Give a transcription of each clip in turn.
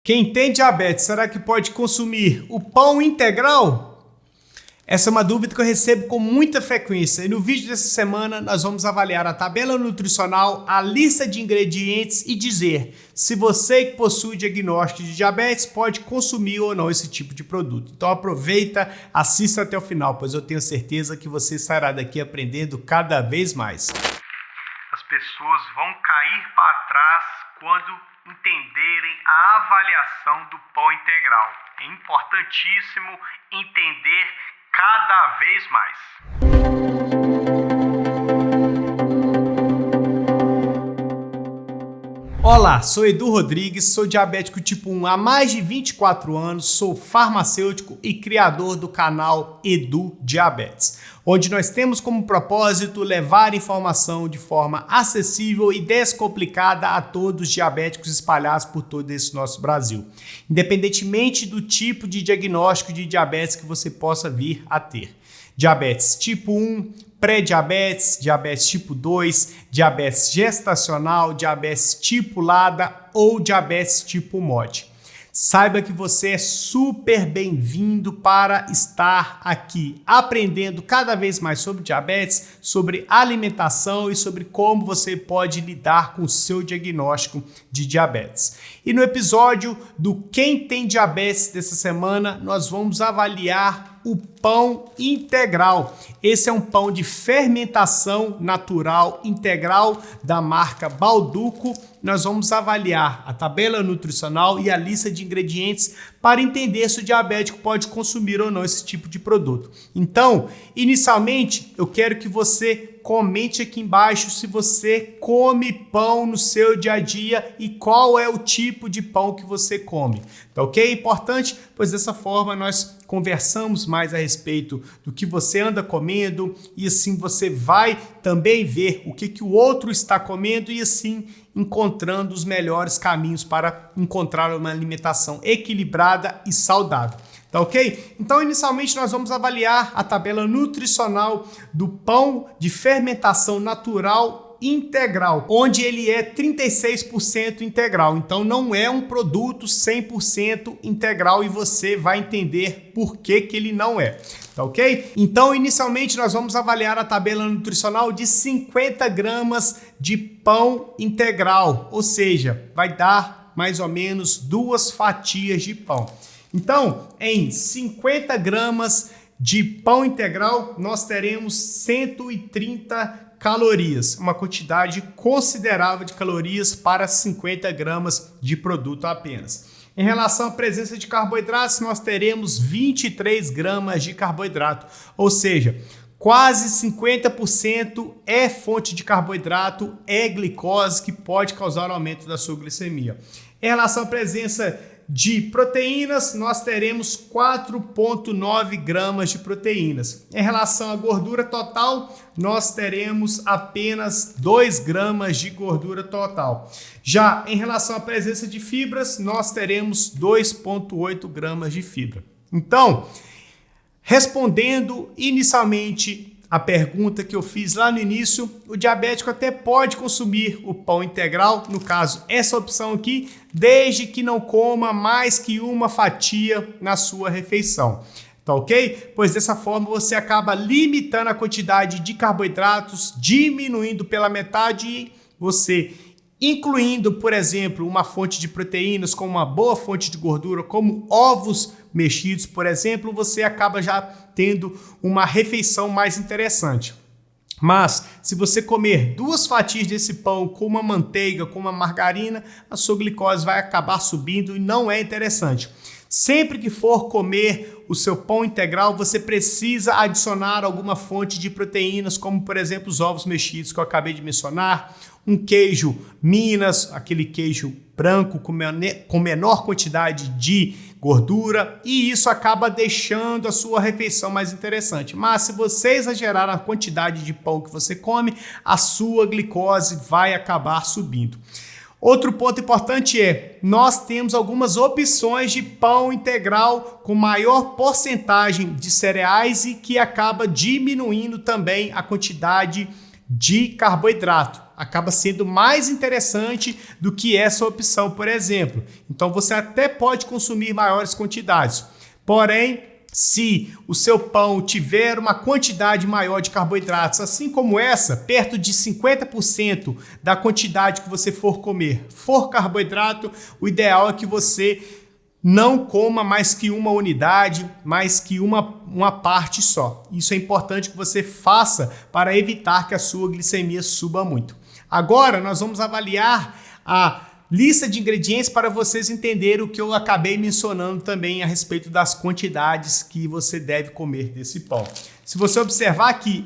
Quem tem diabetes, será que pode consumir o pão integral? Essa é uma dúvida que eu recebo com muita frequência. E no vídeo dessa semana nós vamos avaliar a tabela nutricional, a lista de ingredientes e dizer se você que possui diagnóstico de diabetes pode consumir ou não esse tipo de produto. Então aproveita, assista até o final, pois eu tenho certeza que você estará daqui aprendendo cada vez mais. As pessoas vão cair para trás quando entenderem a avaliação do pão integral. É importantíssimo entender cada vez mais. Olá, sou Edu Rodrigues, sou diabético tipo 1 há mais de 24 anos, sou farmacêutico e criador do canal Edu Diabetes, onde nós temos como propósito levar informação de forma acessível e descomplicada a todos os diabéticos espalhados por todo esse nosso Brasil, independentemente do tipo de diagnóstico de diabetes que você possa vir a ter. Diabetes tipo 1, pré-diabetes, diabetes tipo 2, diabetes gestacional, diabetes tipo LADA ou diabetes tipo MOD. Saiba que você é super bem-vindo para estar aqui aprendendo cada vez mais sobre diabetes, sobre alimentação e sobre como você pode lidar com o seu diagnóstico de diabetes. E no episódio do Quem Tem Diabetes dessa semana, nós vamos avaliar o pão integral. Esse é um pão de fermentação natural integral da marca Balduco. Nós vamos avaliar a tabela nutricional e a lista de ingredientes para entender se o diabético pode consumir ou não esse tipo de produto. Então, inicialmente, eu quero que você comente aqui embaixo se você come pão no seu dia a dia e qual é o tipo de pão que você come. Tá ok? Importante, pois dessa forma nós conversamos mais a respeito do que você anda comendo e assim você vai também ver o que o outro está comendo e assim encontrando os melhores caminhos para encontrar uma alimentação equilibrada e saudável. Tá ok? Então, inicialmente, nós vamos avaliar a tabela nutricional do pão de fermentação natural integral, onde ele é 36% integral. Então, não é um produto 100% integral e você vai entender por que ele não é. Tá ok? Então, inicialmente, nós vamos avaliar a tabela nutricional de 50 gramas de pão integral, ou seja, vai dar mais ou menos 2 fatias de pão. Então, em 50 gramas de pão integral, nós teremos 130 calorias, uma quantidade considerável de calorias para 50 gramas de produto apenas. Em relação à presença de carboidratos, nós teremos 23 gramas de carboidrato, ou seja, quase 50% é fonte de carboidrato, é glicose que pode causar o aumento da sua glicemia. Em relação à presença de proteínas, nós teremos 4,9 gramas de proteínas. Em relação à gordura total, nós teremos apenas 2 gramas de gordura total. Já em relação à presença de fibras, nós teremos 2,8 gramas de fibra. Então, respondendo inicialmente a pergunta que eu fiz lá no início, o diabético até pode consumir o pão integral, no caso, essa opção aqui, desde que não coma mais que uma fatia na sua refeição. Tá ok? Pois dessa forma você acaba limitando a quantidade de carboidratos, diminuindo pela metade e você incluindo, por exemplo, uma fonte de proteínas como uma boa fonte de gordura, como ovos mexidos, por exemplo, você acaba já tendo uma refeição mais interessante. Mas, se você comer 2 fatias desse pão com uma manteiga, com uma margarina, a sua glicose vai acabar subindo e não é interessante. Sempre que for comer o seu pão integral, você precisa adicionar alguma fonte de proteínas, como por exemplo os ovos mexidos que eu acabei de mencionar, um queijo Minas, aquele queijo branco com menor quantidade de gordura, e isso acaba deixando a sua refeição mais interessante. Mas se você exagerar na quantidade de pão que você come, a sua glicose vai acabar subindo. Outro ponto importante é, nós temos algumas opções de pão integral com maior porcentagem de cereais e que acaba diminuindo também a quantidade de carboidrato. acaba sendo mais interessante do que essa opção, por exemplo. Então você até pode consumir maiores quantidades. Porém, se o seu pão tiver uma quantidade maior de carboidratos, assim como essa, perto de 50% da quantidade que você for comer for carboidrato, o ideal é que você não coma mais que uma unidade, mais que uma parte só. Isso é importante que você faça para evitar que a sua glicemia suba muito. Agora nós vamos avaliar a lista de ingredientes para vocês entenderem o que eu acabei mencionando também a respeito das quantidades que você deve comer desse pão. Se você observar aqui,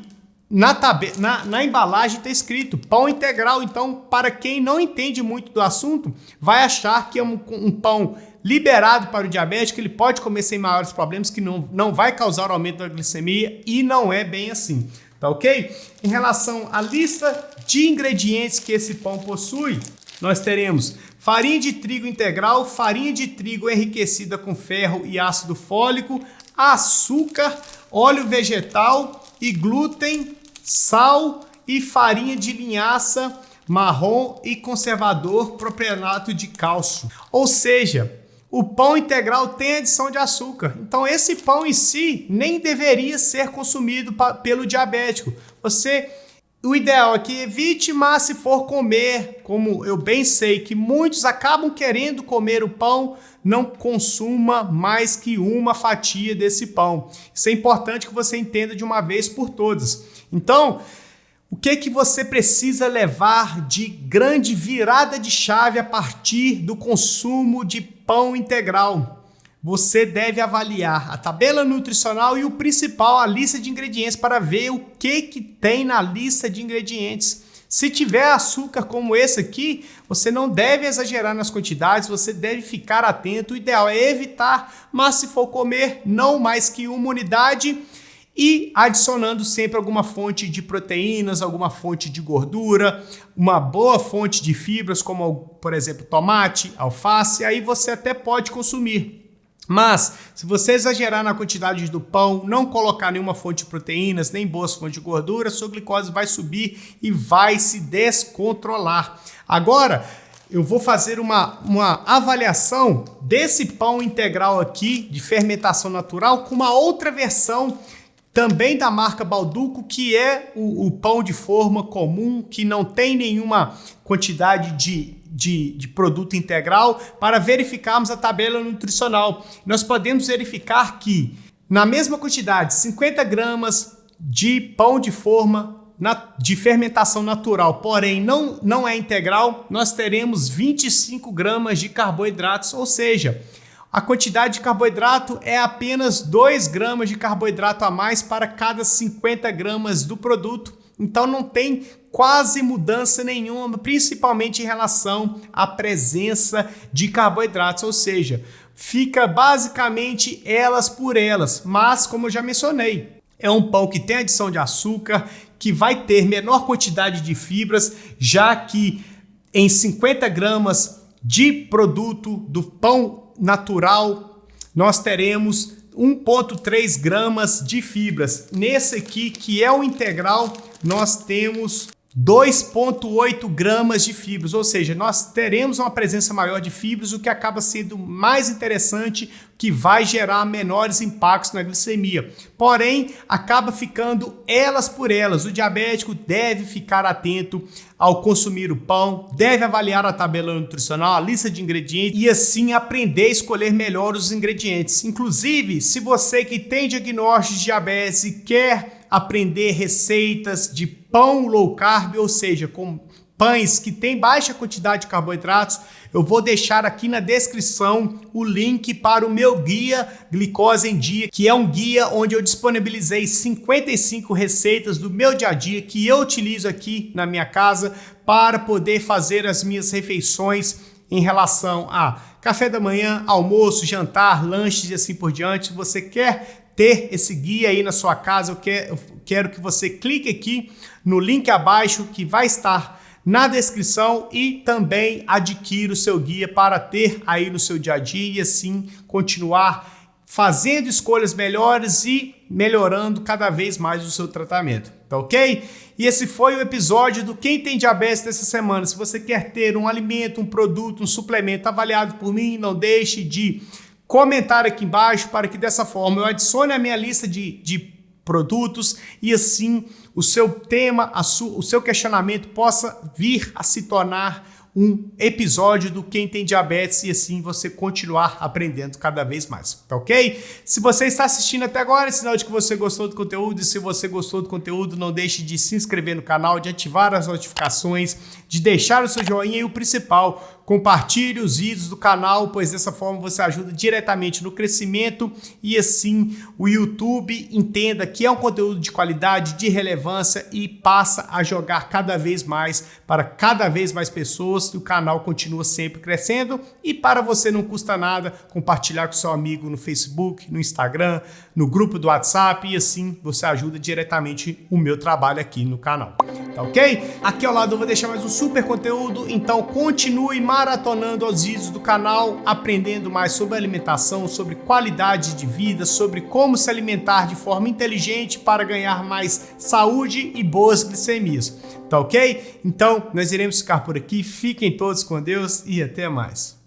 na embalagem está escrito pão integral, então para quem não entende muito do assunto, vai achar que é um pão liberado para o diabético, ele pode comer sem maiores problemas, que não vai causar aumento da glicemia, e não é bem assim, tá ok? Em relação à lista de ingredientes que esse pão possui, nós teremos farinha de trigo integral, farinha de trigo enriquecida com ferro e ácido fólico, açúcar, óleo vegetal e glúten, sal e farinha de linhaça marrom e conservador propionato de cálcio. Ou seja, o pão integral tem adição de açúcar. Então esse pão em si nem deveria ser consumido pelo diabético. O ideal é que evite, mas se for comer, como eu bem sei que muitos acabam querendo comer o pão, não consuma mais que uma fatia desse pão. Isso é importante que você entenda de uma vez por todas. Então, o que você precisa levar de grande virada de chave a partir do consumo de pão integral? Você deve avaliar a tabela nutricional e o principal, a lista de ingredientes, para ver o que tem na lista de ingredientes. Se tiver açúcar como esse aqui, você não deve exagerar nas quantidades, você deve ficar atento. O ideal é evitar, mas se for comer, não mais que uma unidade, e adicionando sempre alguma fonte de proteínas, alguma fonte de gordura, uma boa fonte de fibras, como, por exemplo, tomate, alface, aí você até pode consumir. Mas, se você exagerar na quantidade do pão, não colocar nenhuma fonte de proteínas, nem boas fontes de gordura, sua glicose vai subir e vai se descontrolar. Agora, eu vou fazer uma avaliação desse pão integral aqui, de fermentação natural, com uma outra versão também da marca Balduco, que é o pão de forma comum, que não tem nenhuma quantidade de produto integral, para verificarmos a tabela nutricional. Nós podemos verificar que, na mesma quantidade, 50 gramas de pão de forma de fermentação natural, porém não é integral, nós teremos 25 gramas de carboidratos, ou seja, a quantidade de carboidrato é apenas 2 gramas de carboidrato a mais para cada 50 gramas do produto. Então não tem quase mudança nenhuma, principalmente em relação à presença de carboidratos, ou seja, fica basicamente elas por elas. Mas, como eu já mencionei, é um pão que tem adição de açúcar, que vai ter menor quantidade de fibras, já que em 50 gramas de produto do pão natural, nós teremos 1,3 gramas de fibras. Nesse aqui, que é o integral, nós temos 2,8 gramas de fibras, ou seja, nós teremos uma presença maior de fibras, o que acaba sendo mais interessante, que vai gerar menores impactos na glicemia. Porém, acaba ficando elas por elas. O diabético deve ficar atento ao consumir o pão, deve avaliar a tabela nutricional, a lista de ingredientes e assim aprender a escolher melhor os ingredientes. Inclusive, se você que tem diagnóstico de diabetes e quer aprender receitas de pão low carb, ou seja, com pães que têm baixa quantidade de carboidratos, eu vou deixar aqui na descrição o link para o meu guia Glicose em Dia, que é um guia onde eu disponibilizei 55 receitas do meu dia a dia que eu utilizo aqui na minha casa para poder fazer as minhas refeições em relação a café da manhã, almoço, jantar, lanches e assim por diante. Se você quer ter esse guia aí na sua casa, eu quero que você clique aqui no link abaixo que vai estar na descrição e também adquira o seu guia para ter aí no seu dia a dia e assim continuar fazendo escolhas melhores e melhorando cada vez mais o seu tratamento. tá ok? E esse foi o episódio do Quem Tem Diabetes dessa semana. Se você quer ter um alimento, um produto, um suplemento avaliado por mim, não deixe de comentar aqui embaixo para que dessa forma eu adicione a minha lista de produtos e assim o seu tema, o seu questionamento possa vir a se tornar um episódio do Quem Tem Diabetes e assim você continuar aprendendo cada vez mais, tá ok? Se você está assistindo até agora, é sinal de que você gostou do conteúdo, e se você gostou do conteúdo, não deixe de se inscrever no canal, de ativar as notificações, de deixar o seu joinha e o principal, compartilhe os vídeos do canal, pois dessa forma você ajuda diretamente no crescimento e assim o YouTube entenda que é um conteúdo de qualidade, de relevância e passa a jogar cada vez mais para cada vez mais pessoas e o canal continua sempre crescendo e para você não custa nada compartilhar com seu amigo no Facebook, no Instagram, no grupo do WhatsApp e assim você ajuda diretamente o meu trabalho aqui no canal, tá ok? Aqui ao lado eu vou deixar mais um super conteúdo, então continue maratonando os vídeos do canal, aprendendo mais sobre alimentação, sobre qualidade de vida, sobre como se alimentar de forma inteligente para ganhar mais saúde e boas glicemias, tá ok? Então, nós iremos ficar por aqui, fiquem todos com Deus e até mais.